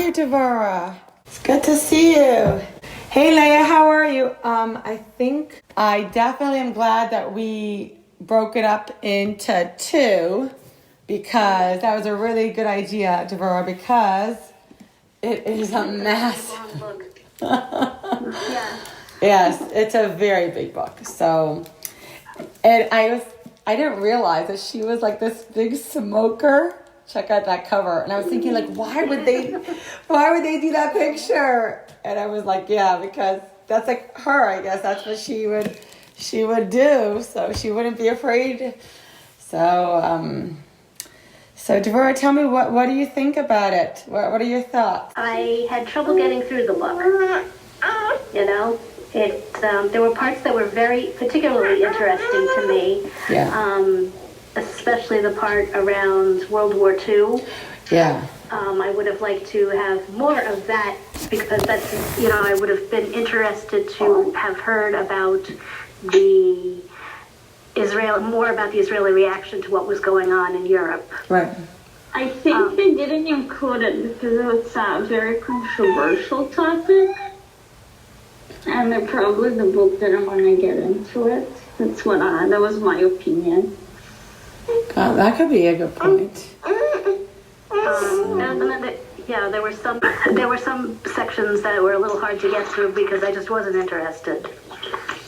Hi, Devora. It's good to see you. Hey, Leah, how are you? I definitely am glad that we broke it up into two, because that was a really good idea, Devora, because it is a mess. Yeah. Yes, it's a very big book. So, and I didn't realize that she was like this big smoker. Check out that cover. And I was thinking, like, why would they do that picture? And I was like, yeah, because that's like her, I guess. That's what she would do. So she wouldn't be afraid. So Devora, tell me, what do you think about it? What are your thoughts? I had trouble getting through the book. You know, there were parts that were very particularly interesting to me. Yeah. Especially the part around World War II. Yeah. I would have liked to have more of that, because that's, I would have been interested to have heard about more about the Israeli reaction to what was going on in Europe. Right. I think they didn't include it because it's a very controversial topic, and they probably the book didn't want to get into it. That was my opinion. That could be a good point. There were some sections that were a little hard to get through because I just wasn't interested.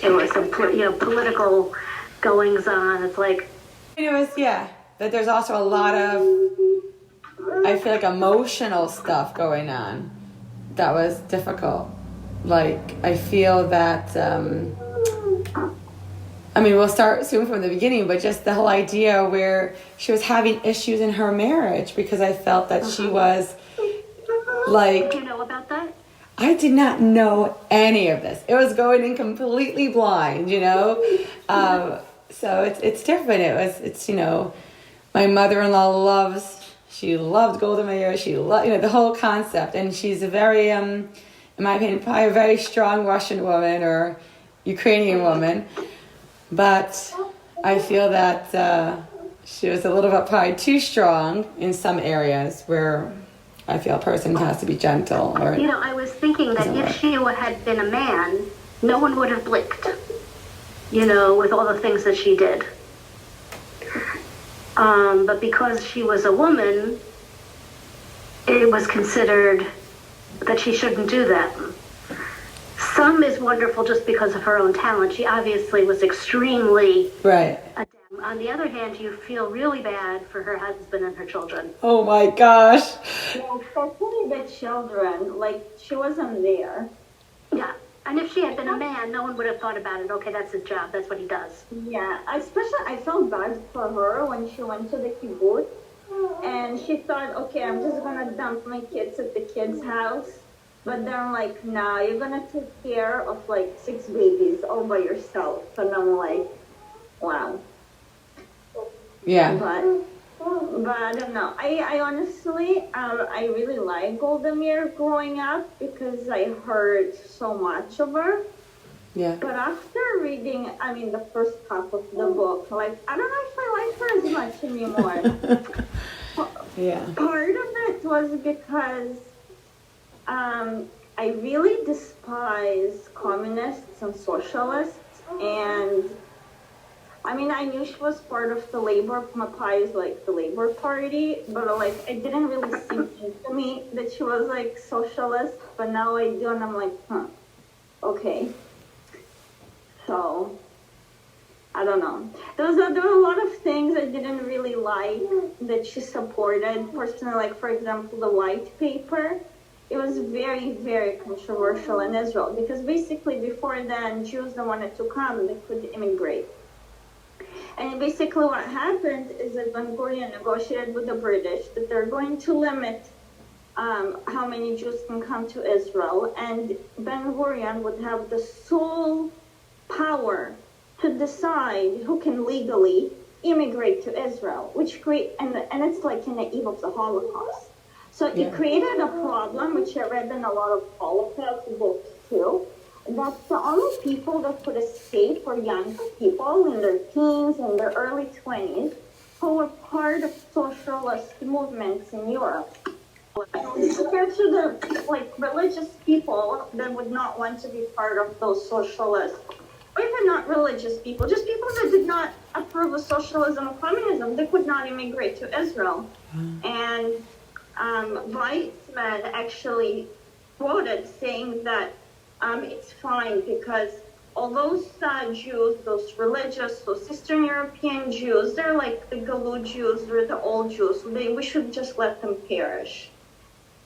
There were some political goings on. It's like, that there's also a lot of, I feel like, emotional stuff going on that was difficult. Like, I feel that we'll start soon from the beginning, but just the whole idea where she was having issues in her marriage because I felt that she was like... Did you know about that? I did not know any of this. It was going in completely blind, So it's different. My mother-in-law she loved Golda Meir. She loved, the whole concept. And she's a very, in my opinion, probably a very strong Russian woman or Ukrainian woman. But I feel that she was a little bit probably too strong in some areas where I feel a person has to be gentle. Or I was thinking that if she had been a man, no one would have blinked, with all the things that she did. But because she was a woman, it was considered that she shouldn't do that. Some is wonderful just because of her own talent. She obviously was extremely adept. On the other hand, you feel really bad for her husband and her children. Oh my gosh. Yeah, especially the children. Like, she wasn't there. Yeah. And if she had been a man, no one would have thought about it. Okay, that's his job. That's what he does. Yeah. Especially, I felt bad for her when she went to the kibbutz. And she thought, okay, I'm just going to dump my kids at the kids' house. But they're like, nah, you're going to take care of, 6 babies all by yourself. And I'm like, wow. Yeah. But I don't know. I honestly, I really like Golda Meir growing up because I heard so much of her. Yeah. But after reading, the first half of the book, I don't know if I like her as much anymore. Yeah. Part of it was because I really despise communists and socialists, and I knew she was part of the Labour Party, the Labour Party, but it didn't really seem to me that she was socialist, but now I do, and I'm like, okay. So, I don't know. There were a lot of things I didn't really like that she supported. Personally, for example, the white paper. It was very, very controversial in Israel because basically before then, Jews that wanted to come, they could immigrate. And basically what happened is that Ben-Gurion negotiated with the British that they're going to limit how many Jews can come to Israel, and Ben-Gurion would have the sole power to decide who can legally immigrate to Israel, and it's like in the eve of the Holocaust. So it created a problem, which I read in a lot of Holocaust books too, that the only people that could escape were young people in their teens and their early 20s who were part of socialist movements in Europe. compared to the like religious people that would not want to be part of those socialists, or even not religious people, just people that did not approve of socialism or communism, they could not immigrate to Israel. And Weizmann actually quoted saying that it's fine because all those Jews, those religious, those Eastern European Jews, they're like the Galut Jews or the old Jews. We should just let them perish.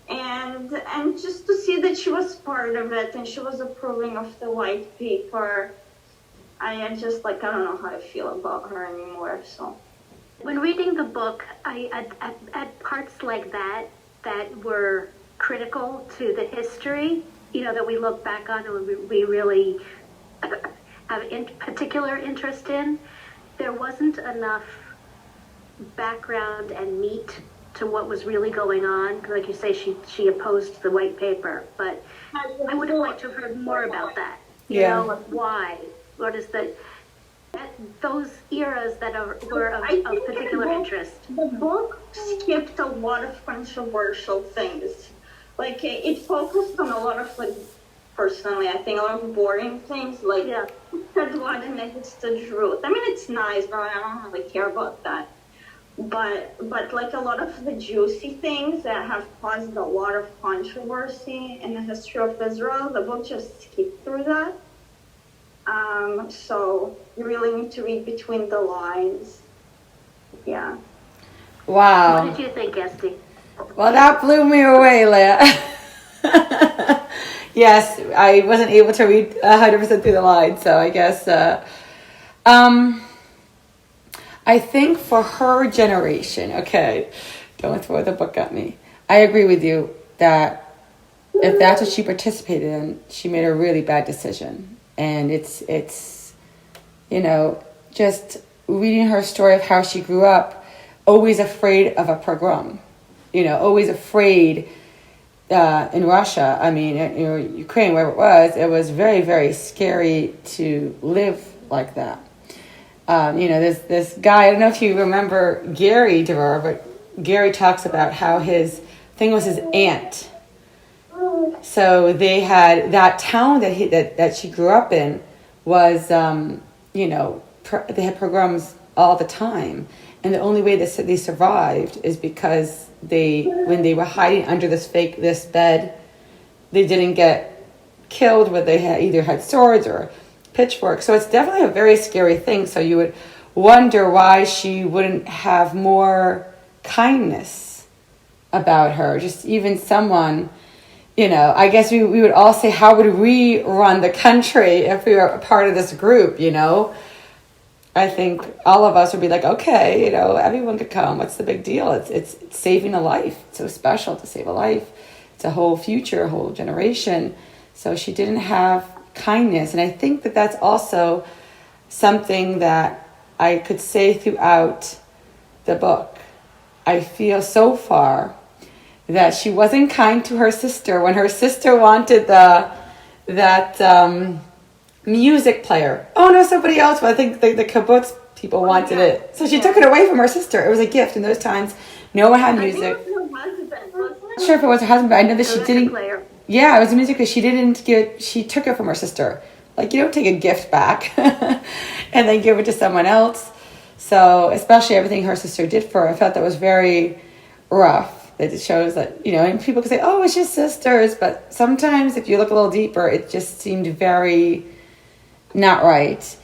And just to see that she was part of it and she was approving of the white paper, I just like, I don't know how I feel about her anymore. So when reading the book, at parts like that were critical to the history, that we look back on and we really have particular interest in, there wasn't enough background and meat to what was really going on. Like you say, she opposed the white paper, but I would have liked to have heard more about that. Why? What is those eras that were of particular interest? The book skipped a lot of controversial things. Like it focused on a lot of personally, I think a lot of boring things like said what and it's the truth. I mean, it's nice, but I don't really care about that. But like a lot of the juicy things that have caused a lot of controversy in the history of Israel, the book just skipped through that. So you really need to read between the lines. Yeah. Wow. What did you think, Esty? Well, that blew me away, Leah. Yes, I wasn't able to read 100% through the lines, so I guess I think for her generation, okay, don't throw the book at me. I agree with you that if that's what she participated in, she made a really bad decision. And it's just reading her story of how she grew up, always afraid of a pogrom, always afraid in Russia, Ukraine, wherever it was very, very scary to live like that. There's this guy, I don't know if you remember Gary Dever, but Gary talks about how his thing was his aunt. So they had that town that she grew up in was, they had pogroms all the time. And the only way that they survived is because when they were hiding under this bed, they didn't get killed, where they either had swords or pitchforks. So it's definitely a very scary thing. So you would wonder why she wouldn't have more kindness about her. Just even someone, I guess we would all say, how would we run the country if we were a part of this group, I think all of us would be like, okay, everyone could come. What's the big deal? It's saving a life. It's so special to save a life. It's a whole future, a whole generation. So she didn't have kindness. And I think that that's also something that I could say throughout the book. I feel so far that she wasn't kind to her sister when her sister wanted that music player. Oh no, somebody else. Well, I think the kibbutz people wanted it. So she took it away from her sister. It was a gift. In those times, no one had music. Her husband, wasn't it? Not sure if it was her husband, but I know that she didn't. Player. Yeah, it was a music that she took it from her sister. Like, you don't take a gift back and then give it to someone else. So, especially everything her sister did for her, I felt that was very rough. That it shows that, and people can say, oh, it's just sisters. But sometimes if you look a little deeper, it just seemed very not right.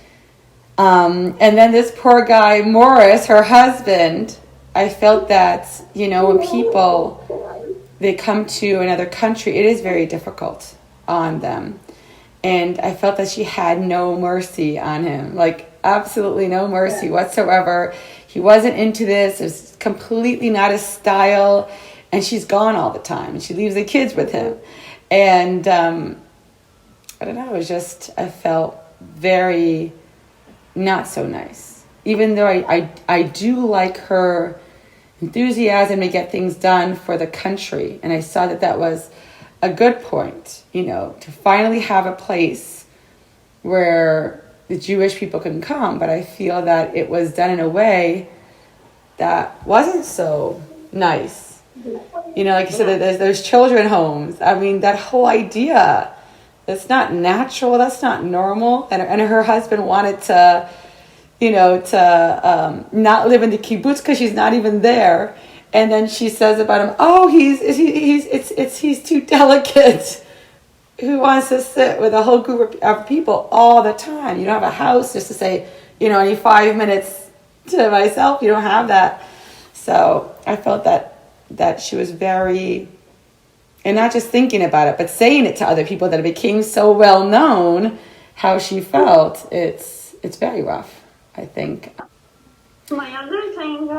And then this poor guy, Morris, her husband, I felt that, when people, they come to another country, it is very difficult on them. And I felt that she had no mercy on him, like absolutely no mercy whatsoever. He wasn't into this. It was completely not his style. And she's gone all the time. And she leaves the kids with him. And I don't know, it was just, I felt very not so nice. Even though I do like her enthusiasm to get things done for the country. And I saw that was a good point, to finally have a place where the Jewish people can come. But I feel that it was done in a way that wasn't so nice. You know, like you said, there's those children homes. I mean, that whole idea, it's not natural. That's not normal. And her husband wanted to, not live in the kibbutz because she's not even there. And then she says about him, oh, he's too delicate. Who wants to sit with a whole group of people all the time? You don't have a house just to say, I need 5 minutes to myself. You don't have that. So I felt that she was very, and not just thinking about it, but saying it to other people, that it became so well known how she felt. It's very rough, I think. My other thing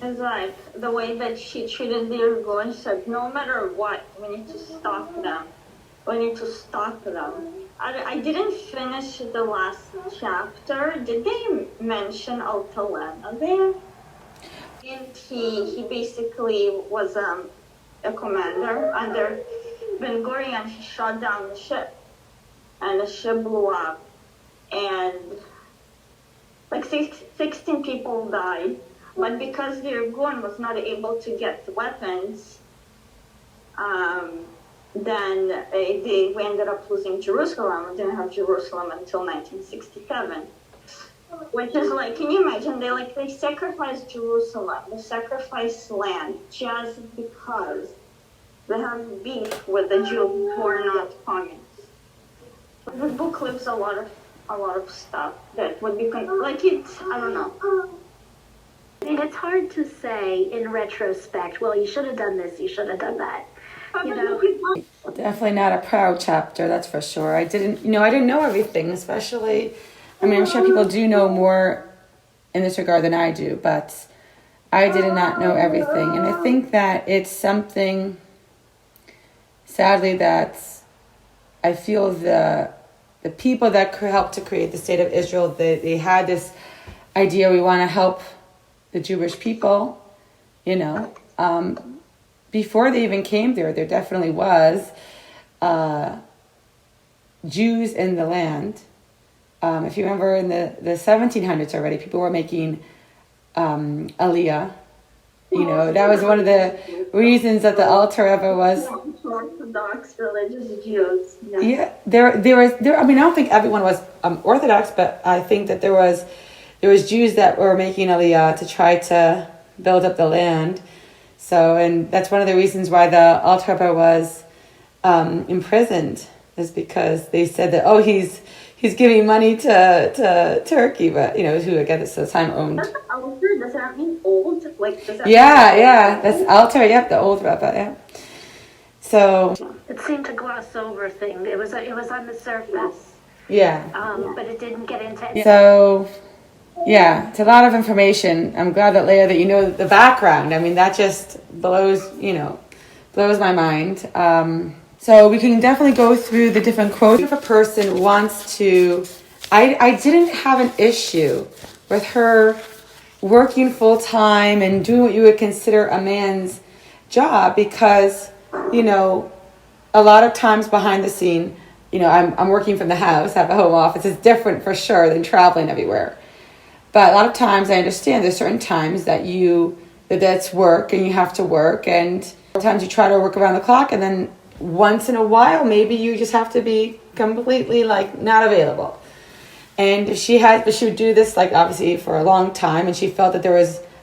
is like the way that she treated the Irgun. She said, no matter what, we need to stop them. We need to stop them. I didn't finish the last chapter. Did they mention Altalena there? And he basically was a commander under Ben Gurion. He shot down the ship, and the ship blew up, and like 16 people died. But because the Irgun was not able to get the weapons, then we ended up losing Jerusalem. We didn't have Jerusalem until 1967. Which is like, can you imagine? They sacrificed Jerusalem, they sacrificed land just because they have beef with the Jews who are not communists. This book leaves a lot of stuff that would be I don't know. It's hard to say in retrospect, well, you should have done this, you should have done that. Definitely not a proud chapter, that's for sure. I didn't know everything, especially, I'm sure people do know more in this regard than I do, but I did not know everything. And I think that it's something, sadly, that I feel the people that helped to create the state of Israel, they had this idea, we want to help the Jewish people, before they even came there definitely was Jews in the land. If you remember in the 1700s already, people were making Aliyah. That was one of the reasons that the Alter Rebbe was Orthodox religious Jews. Yeah, there. I don't think everyone was Orthodox, but I think that there was Jews that were making Aliyah to try to build up the land. So, and that's one of the reasons why the Alter Rebbe was imprisoned, is because they said that, he's giving money to Turkey, but who again at the time owned. That's Alter. Does that mean old? Does that Yeah, that's Alter. Yep, the old Rebbe. Yeah. So it seemed to gloss over things. It was on the surface. Yeah. But it didn't get into. So. Yeah, it's a lot of information. I'm glad that Leah, that you know the background. That just blows my mind. So we can definitely go through the different quotes. If a person wants to, I didn't have an issue with her working full time and doing what you would consider a man's job, because, a lot of times behind the scene, I'm working from the house, have a home office. It's different for sure than traveling everywhere. But a lot of times I understand there's certain times that that's work and you have to work, and sometimes you try to work around the clock, and then once in a while maybe you just have to be completely not available. And she would do this obviously for a long time, and she felt that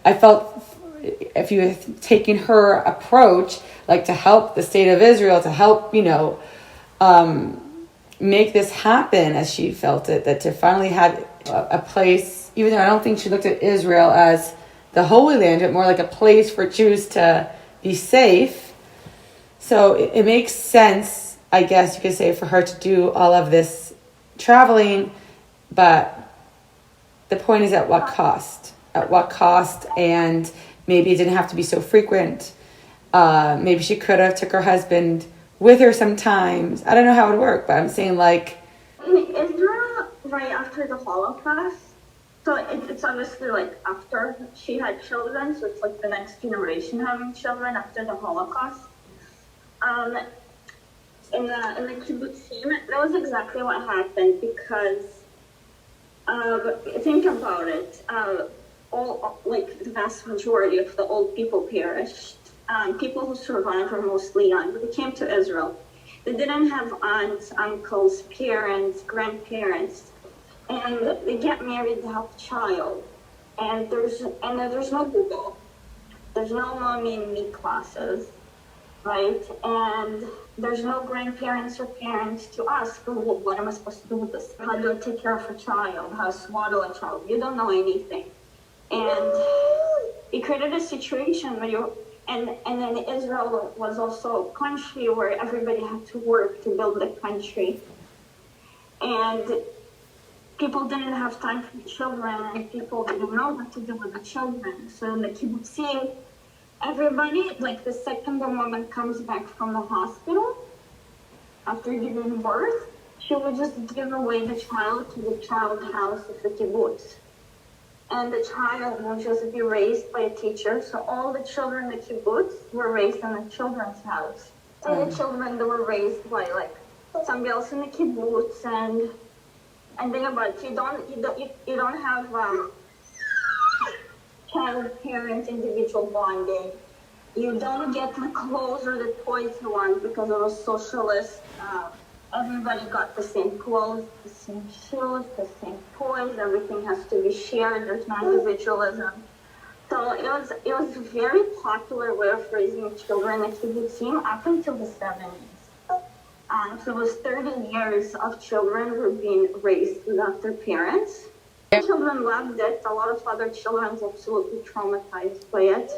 I felt if you were taking her approach to help the state of Israel, to help make this happen as she felt it, that to finally have a place. Even though I don't think she looked at Israel as the Holy Land, but more like a place for Jews to be safe. So it makes sense, I guess you could say, for her to do all of this traveling. But the point is, at what cost? At what cost? And maybe it didn't have to be so frequent. Maybe she could have took her husband with her sometimes. I don't know how it would work, but I'm saying in Israel, right after the Holocaust, so it's obviously after she had children, so it's the next generation having children after the Holocaust. In the kibbutzim, that was exactly what happened, because think about it, all the vast majority of the old people perished, people who survived were mostly young. They came to Israel. They didn't have aunts, uncles, parents, grandparents, and they get married to have a child. And there's no Google. There's no mommy and me classes, right? And there's no grandparents or parents to ask, well, what am I supposed to do with this? How do I take care of a child? How to swaddle a child? You don't know anything. And it created a situation where and then Israel was also a country where everybody had to work to build the country. And people didn't have time for the children, and people didn't know what to do with the children. So in the kibbutzim, everybody, like the second the woman comes back from the hospital after giving birth, she would just give away the child to the child house of the kibbutz. And the child would just be raised by a teacher. So all the children in the kibbutz were raised in the children's house. So the children that were raised by like somebody else in the kibbutz, and think about it, you don't have child-parent individual bonding. You don't get the clothes or the toys you want because it was socialist. Everybody got the same clothes, the same shoes, the same toys. Everything has to be shared. There's no individualism. So it was a very popular way of raising children in the kibbutzim up until the 70s. So it was 30 years of children were being raised without their parents. Children loved it. A lot of other children are absolutely traumatized by it.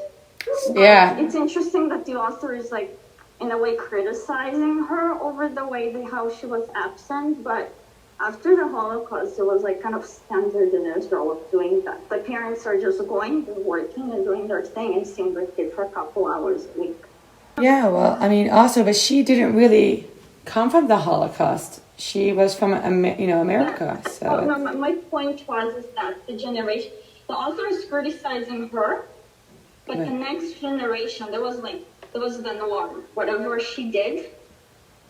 Yeah. It's interesting that the author is like, in a way, criticizing her over the way how she was absent, but after the Holocaust, it was like kind of standard in Israel of doing that. The parents are just going, they're working and doing their thing and seeing their kid for a couple hours a week. Yeah, well, I mean, also, but she didn't really come from the Holocaust. She was from, America. Yeah. So Oh, no, my point was that the author is criticizing her, but Right. the next generation, there was the norm. Whatever she did,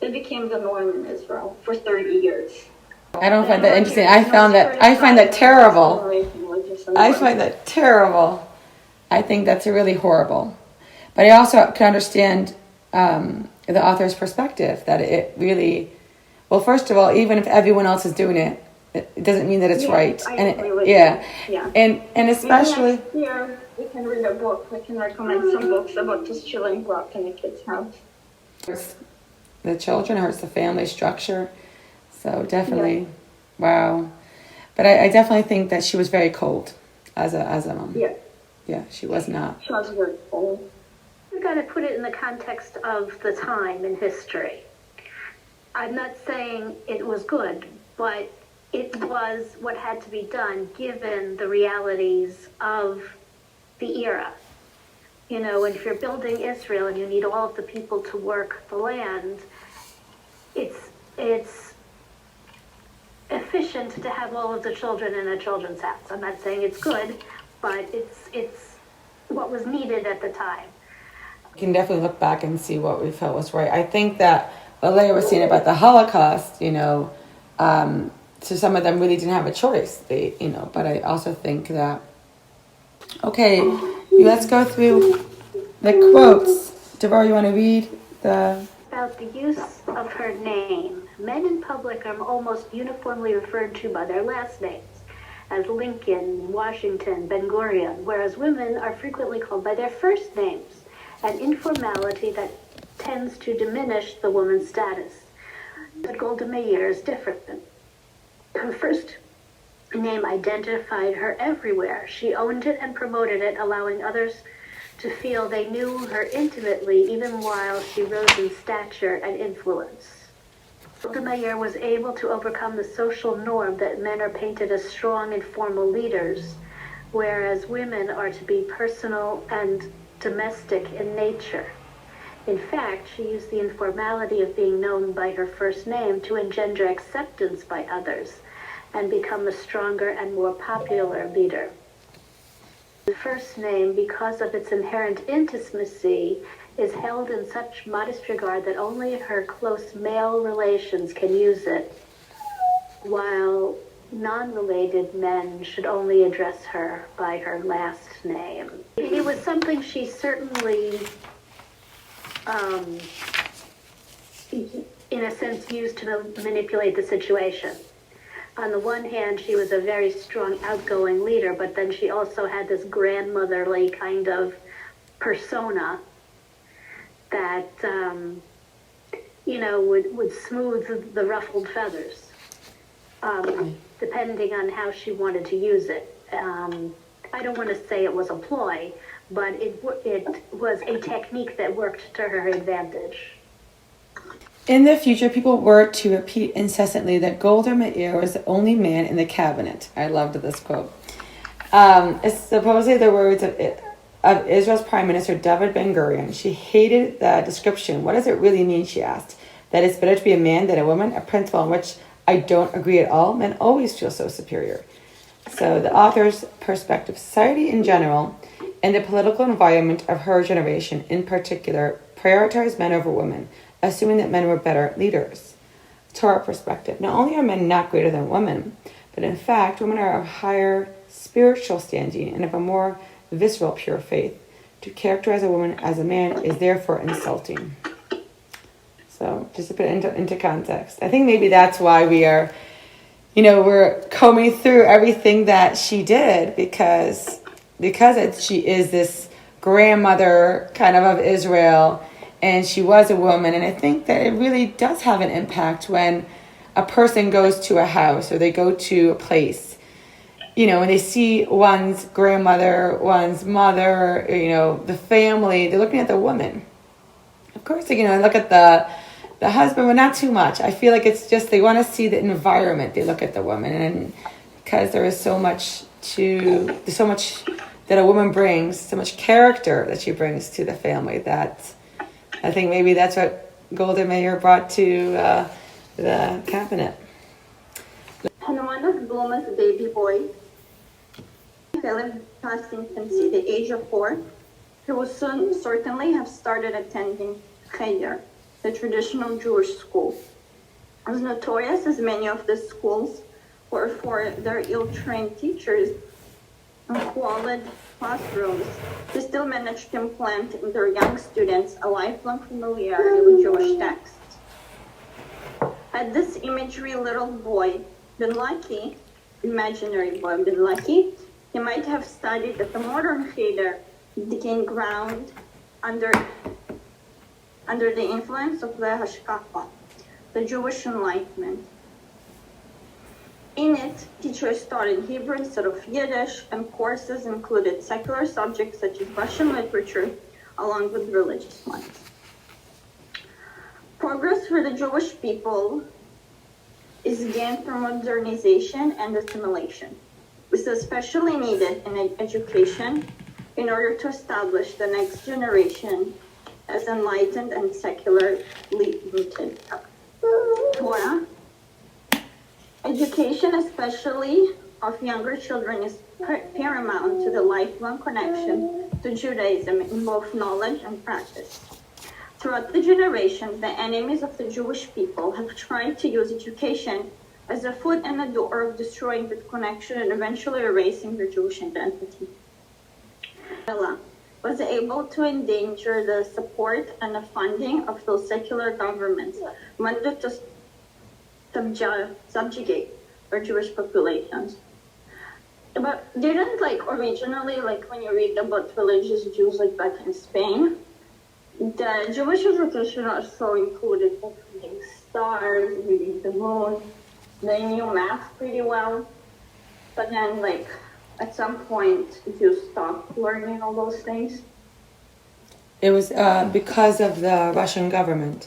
it became the norm in Israel for 30 years. I don't find that interesting. I find that terrible. I find that terrible. I think that's really horrible. But I also can understand the author's perspective that it really, well, first of all, even if everyone else is doing it, it doesn't mean that it's right. I And agree with yeah, you. Yeah. and especially. Maybe next year we can read a book. We can recommend some books about just chilling rock in the kids' house. Hurts the children, hurts the family structure. So definitely, wow. But I definitely think that she was very cold as a mom. Yeah. Yeah, she was not. She was very cold. We got to put it in the context of the time in history. I'm not saying it was good, but it was what had to be done given the realities of the era. You know, if you're building Israel and you need all of the people to work the land, it's efficient to have all of the children in a children's house. I'm not saying it's good, but it's what was needed at the time. We can definitely look back and see what we felt was right. I think that what Leah was saying about the Holocaust, so some of them really didn't have a choice. But I also think that, okay, let's go through the quotes. Deborah, you want to read the... About the use of her name. Men in public are almost uniformly referred to by their last names, as Lincoln, Washington, Ben-Gurion, whereas women are frequently called by their first names, an informality that tends to diminish the woman's status. But Golda Meir is different. Her first name identified her everywhere. She owned it and promoted it, allowing others to feel they knew her intimately, even while she rose in stature and influence. Golda Meir was able to overcome the social norm that men are painted as strong and formal leaders, whereas women are to be personal and domestic in nature. In fact, she used the informality of being known by her first name to engender acceptance by others and become a stronger and more popular leader. The first name, because of its inherent intimacy, is held in such modest regard that only her close male relations can use it, while non-related men should only address her by her last name. It was something she certainly um, in a sense, used to manipulate the situation. On the one hand, she was a very strong, outgoing leader, but then she also had this grandmotherly kind of persona that, would smooth the ruffled feathers, depending on how she wanted to use it. I don't want to say it was a ploy, but it was a technique that worked to her advantage. In the future, people were to repeat incessantly that Golda Meir was the only man in the cabinet. I loved this quote. It's supposedly the words of Israel's Prime Minister David Ben-Gurion. She hated the description. What does it really mean, she asked. That it's better to be a man than a woman, a principle in which I don't agree at all. Men always feel so superior. So the author's perspective, society in general, and the political environment of her generation in particular, prioritized men over women, assuming that men were better leaders. Torah perspective, not only are men not greater than women, but in fact, women are of higher spiritual standing and of a more visceral, pure faith. To characterize a woman as a man is therefore insulting. So just to put it into context. I think maybe that's why we are, we're combing through everything that she did because she is this grandmother kind of Israel, and she was a woman. And I think that it really does have an impact when a person goes to a house or they go to a place, when they see one's grandmother, one's mother, the family, they're looking at the woman. Of course, look at the husband, but not too much. I feel like it's just they want to see the environment. They look at the woman, and because there is so much that a woman brings, so much character that she brings to the family, that I think maybe that's what Golda Meir brought to the cabinet. And one of Bluma's baby boy, lived past infancy, the age of 4, he would soon certainly have started attending Cheder, the traditional Jewish school. As notorious as many of the schools were for their ill-trained teachers and squalid classrooms, they still managed to implant in their young students a lifelong familiarity with Jewish texts. Had this imagery little boy been lucky, imaginary boy been lucky, he might have studied at the modern Cheder, decaying ground under the influence of the Hashkafa, the Jewish Enlightenment. In it, teachers taught in Hebrew instead of Yiddish, and courses included secular subjects such as Russian literature, along with religious ones. Progress for the Jewish people is gained through modernization and assimilation. This is especially needed in education in order to establish the next generation as enlightened and secularly rooted. Torah. Education, especially of younger children, is paramount to the lifelong connection to Judaism in both knowledge and practice. Throughout the generations, the enemies of the Jewish people have tried to use education as a foot and a door of destroying that connection and eventually erasing their Jewish identity. Allah was able to endanger the support and the funding of those secular governments wanted to subjugate our Jewish populations. But didn't originally, when you read about religious Jews back in Spain, the Jewish education also included reading stars, reading the moon. They knew math pretty well, but then at some point Jews stopped learning all those things. It was because of the Russian government.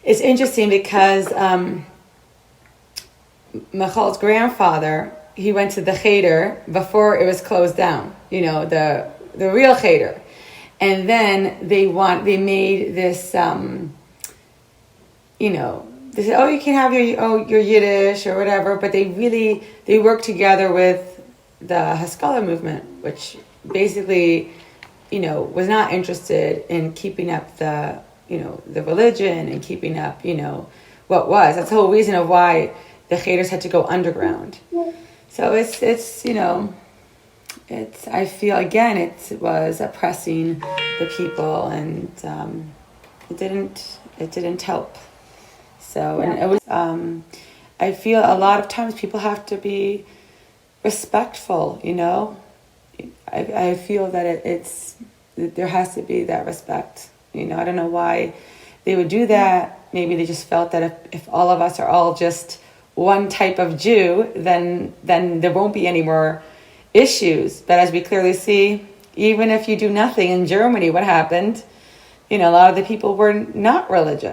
It's interesting because Michal's grandfather, he went to the Cheder before it was closed down, the real Cheder. And then they made this, they said, oh, you can have your Yiddish or whatever, but they worked together with the Haskalah movement, which basically, was not interested in keeping up the religion and keeping up, what was. That's the whole reason of why the Cheders had to go underground. So I feel, again, it was oppressing the people and it didn't help. So, and it was, I feel a lot of times people have to be respectful, you know. I feel that there has to be that respect, you know. I don't know why they would do that. Maybe they just felt that if all of us are all just one type of Jew, then there won't be any more issues. But as we clearly see, even if you do nothing in Germany, what happened? You know, a lot of the people were not religious.